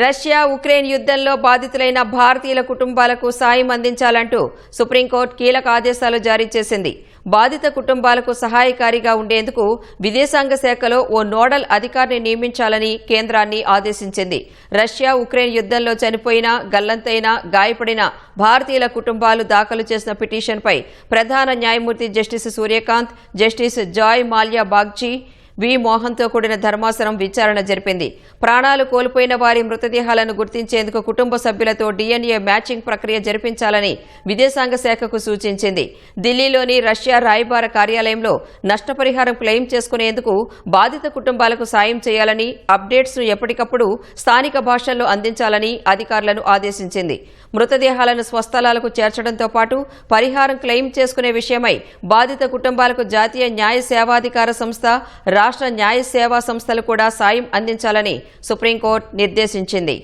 Russia Ukraine యుద్ధంలో బాధితులైన భారతీయుల కుటుంబాలకు సాయం అందించాలంటూ సుప్రీంకోర్టు కీలక ఆదేశాలు జారీ చేసింది. బాధిత కుటుంబాలకు సహాయకారిగా ఉండేందుకు విదేశాంగ శాఖలో ఓ నోడల్ అధికారిని నియమించాలని కేంద్రాన్ని ఆదేశించింది. రష్యా ఉక్రెయిన్ యుద్ధంలో చనిపోయిన, గల్లంతైన, గాయపడిన భారతీయుల కుటుంబాలు దాఖలు చేసిన పిటిషన్పై ప్రధాన న్యాయమూర్తి justice Suryakant, justice Joymalya Bagchi, V మోహన్తో కూడిన ధర్మాసనం విచారణ జరిపింది. ప్రాణాలు కోల్పోయిన వారి మృతదేహాలను గుర్తించేందుకు కుటుంబ సభ్యులతో DNA మ్యాచింగ్ ప్రక్రియ జరిపించాలని విదేశాంగ శాఖకు సూచించింది. ఢిల్లీలోని రష్యా రాయబార కార్యాలయంలో నష్టపరిహారం క్లెయిమ్ చేసుకునేందుకు బాధిత కుటుంబాలకు సాయం చేయాలని, అప్డేట్స్ ను ఎప్పటికప్పుడు స్థానిక భాషల్లో అందించాలని అధికారులను ఆదేశించింది. మృతదేహాలను స్వస్థలాలకు చేర్చడంతో పాటు పరిహారం క్లెయిమ్ చేసుకునే విషయమై బాధిత కుటుంబాలకు జాతీయ న్యాయ సేవాధికార సంస్థ, రాష్ట్ర న్యాయ సేవా సంస్థలు కూడా సాయం అందించాలని సుప్రీంకోర్టు నిర్దేశించింది.